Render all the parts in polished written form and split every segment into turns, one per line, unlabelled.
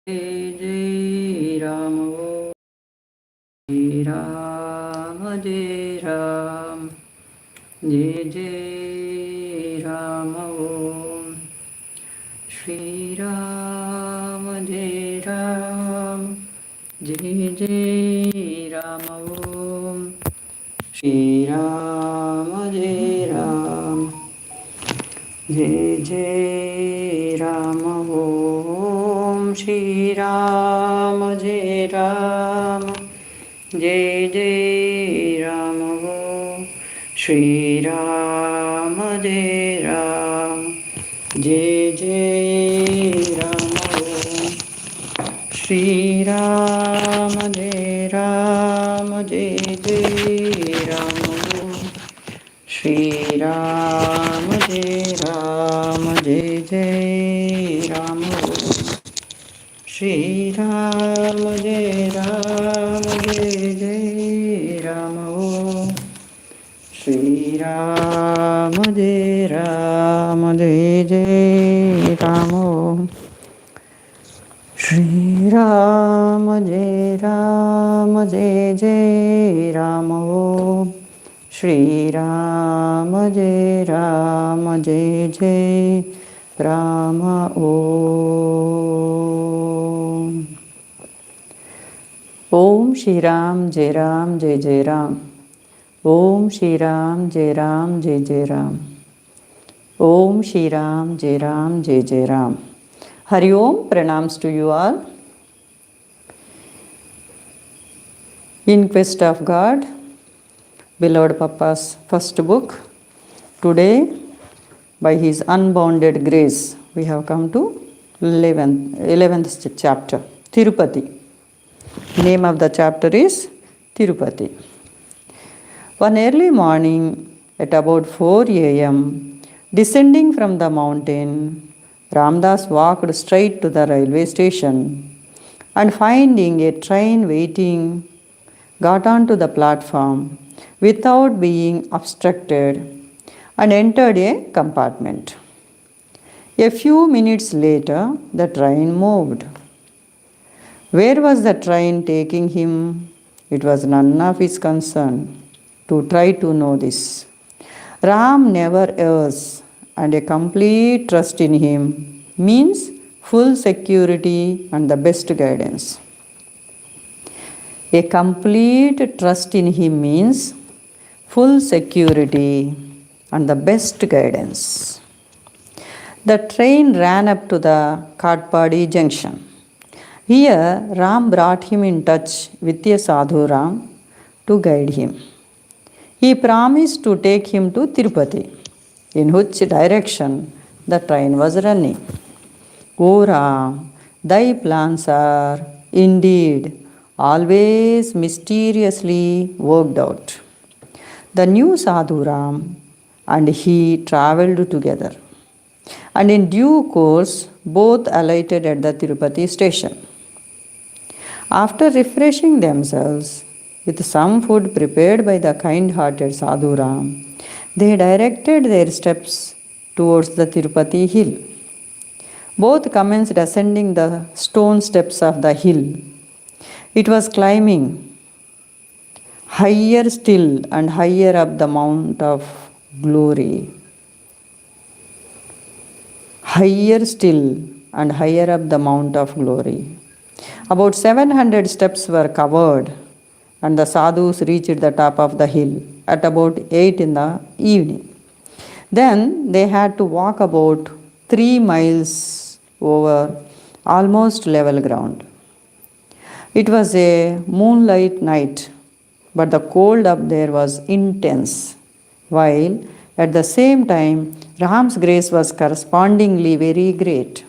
Jai Jai Ram Om Jai Ram Jai Ram Jai Jai Ram Om Shri Ram Jai Ram Jai Jai Ram Om Shri Ram Jai Ram Jai Jai Ram Om Shri Ram Jai Ram Jai Jai Ram Om Shri Ram Jai Ram Jai Jai Ram Om Shri Ram Jai Ram Jai Jai Ram Om Shri Ram Jai Ram Jai Jai Ram Shri Ram Jai Ram Jai Jai Ram Shri Ram Jai Ram Jai Jai Ram Shri Ram Jai Ram Jai Jai Ram Shri Ram Jai Ram Jai Jai Ram Om Shri Ram Jai Ram Jai Jai Ram Om Shri Ram Jai Ram Jai Jai Ram Om Shri Ram Jai Ram Jai Jai Ram. Hari Om, pranams to you all. In Quest of God, beloved Papa's first book. Today, by His unbounded grace, we have come to 11th chapter, Tirupati. Name of the chapter is Tirupati. One early morning at about 4 a.m., descending from the mountain, Ramdas walked straight to the railway station and finding a train waiting, got onto the platform without being obstructed and entered a compartment. A few minutes later, the train moved. Where was the train taking him? It was none of his concern to try to know this. Ram never errs, and a complete trust in him means full security and the best guidance. A complete trust in him means full security and the best guidance. The train ran up to the Katpadi junction. Here, Ram brought him in touch with a Sadhu Ram to guide him. He promised to take him to Tirupati, in which direction the train was running. O Ram, thy plans are indeed always mysteriously worked out. The new Sadhu Ram and he travelled together, and in due course both alighted at the Tirupati station. After refreshing themselves with some food prepared by the kind-hearted Sadhu Ram, they directed their steps towards the Tirupati hill. Both commenced ascending the stone steps of the hill. It was climbing higher still and higher up the mount of glory. Higher still and higher up the mount of glory. About 700 steps were covered, and the sadhus reached the top of the hill at about 8 in the evening. Then they had to walk about 3 miles over almost level ground. It was a moonlight night, but the cold up there was intense, while at the same time Ram's grace was correspondingly very great.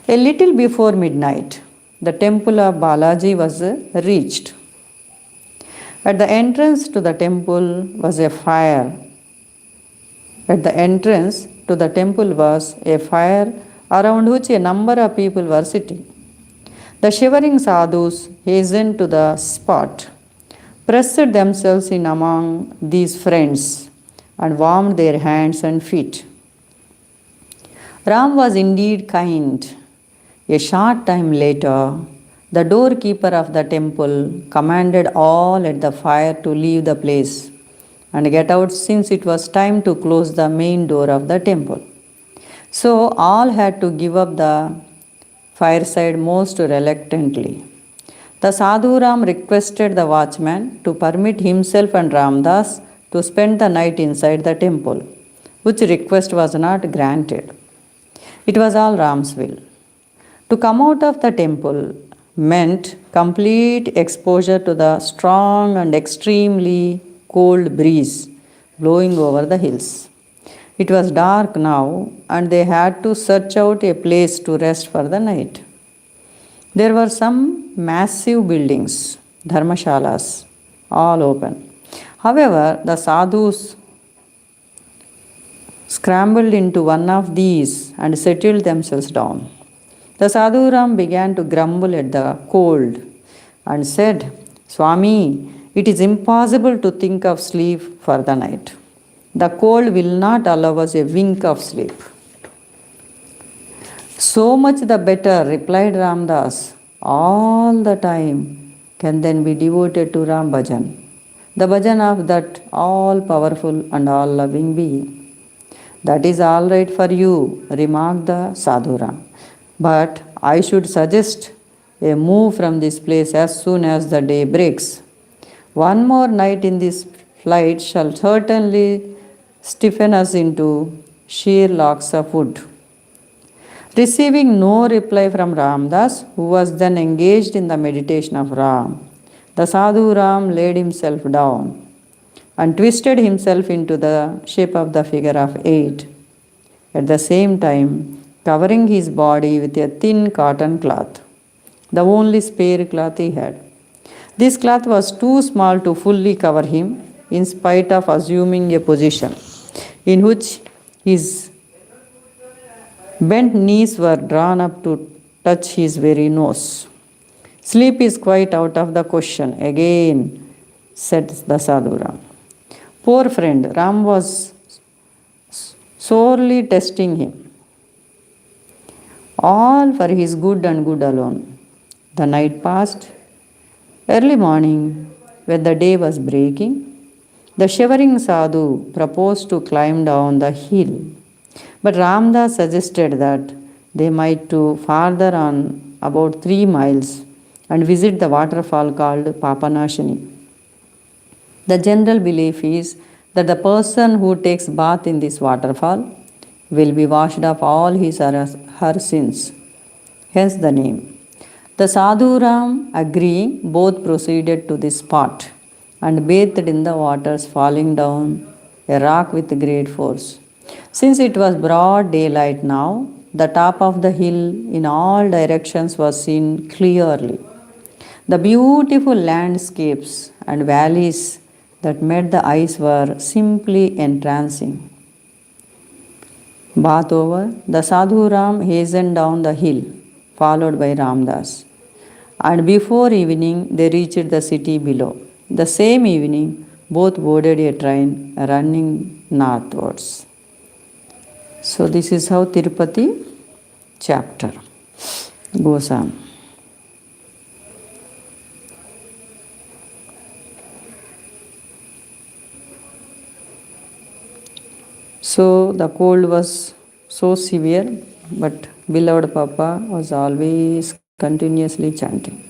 A little before midnight, the temple of Balaji was reached. At the entrance to the temple was a fire. At the entrance to the temple was a fire around which a number of people were sitting. The shivering sadhus hastened to the spot, pressed themselves in among these friends, and warmed their hands and feet. Ram was indeed kind. A short time later, the doorkeeper of the temple commanded all at the fire to leave the place and get out, since it was time to close the main door of the temple. So all had to give up the fireside most reluctantly. The Sadhuram requested the watchman to permit himself and Ramdas to spend the night inside the temple, which request was not granted. It was all Ram's will. To come out of the temple meant complete exposure to the strong and extremely cold breeze blowing over the hills. It was dark now, and they had to search out a place to rest for the night. There were some massive buildings, dharmashalas, all open. However, the sadhus scrambled into one of these and settled themselves down. The Sadhuram began to grumble at the cold and said, Swami, it is impossible to think of sleep for the night. The cold will not allow us a wink of sleep. So much the better, replied Ramdas. All the time can then be devoted to Ram Bhajan, the bhajan of that all-powerful and all-loving being. That is all right for you, remarked the Sadhuram. But I should suggest a move from this place as soon as the day breaks. One more night in this flight shall certainly stiffen us into sheer logs of wood. Receiving no reply from Ramdas, who was then engaged in the meditation of Ram, the Sadhu Ram laid himself down and twisted himself into the shape of the figure of 8, at the same time covering his body with a thin cotton cloth, the only spare cloth he had. This cloth was too small to fully cover him, in spite of assuming a position in which his bent knees were drawn up to touch his very nose. Sleep is quite out of the question, again, said the Sadhuram. Poor friend, Ram was sorely testing him, all for his good and good alone. The night passed. Early morning, when the day was breaking, the shivering sadhu proposed to climb down the hill, but Ramdas suggested that they might go farther on about 3 miles and visit the waterfall called Papanashini. The general belief is that the person who takes bath in this waterfall will be washed of all his or her sins, hence the name. The Sadhuram, agreeing, both proceeded to this spot and bathed in the waters falling down a rock with great force. Since it was broad daylight now, the top of the hill in all directions was seen clearly. The beautiful landscapes and valleys that met the eyes were simply entrancing. Bath over, the Sadhuram hastened down the hill, followed by Ramdas, and before evening they reached the city below. The same evening, both boarded a train running northwards. So this is how Tirupati chapter goes on. So the cold was so severe, but beloved Papa was always continuously chanting.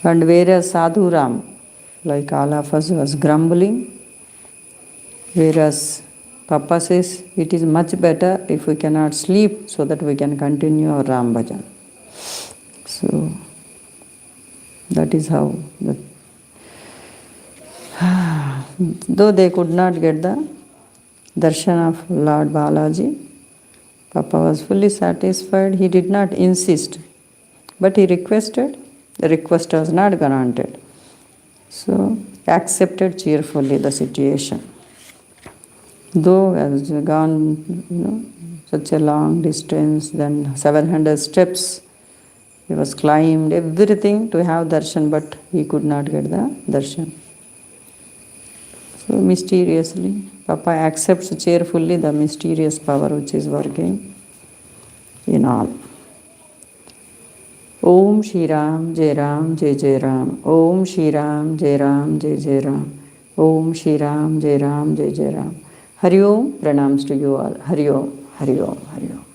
And whereas Sadhuram, like all of us, was grumbling, whereas Papa says it is much better if we cannot sleep so that we can continue our Ram Bhajan. So that is how, though they could not get the darshan of Lord Balaji, Papa was fully satisfied. He did not insist, but he requested. The request was not granted. So accepted cheerfully the situation. Though has gone such a long distance, then 700 steps, he was climbed, everything to have darshan, but he could not get the darshan. So mysteriously, Papa accepts cheerfully the mysterious power which is working in all. Om Shri Ram Jai Ram Jai Jai Ram. Om Shri Ram Jai Ram Jai Jai Ram. Om Shri Ram Jai Ram Jai Jai Ram. Hari Om. Pranams to you all. Hari Om. Hari Om. Hari Om.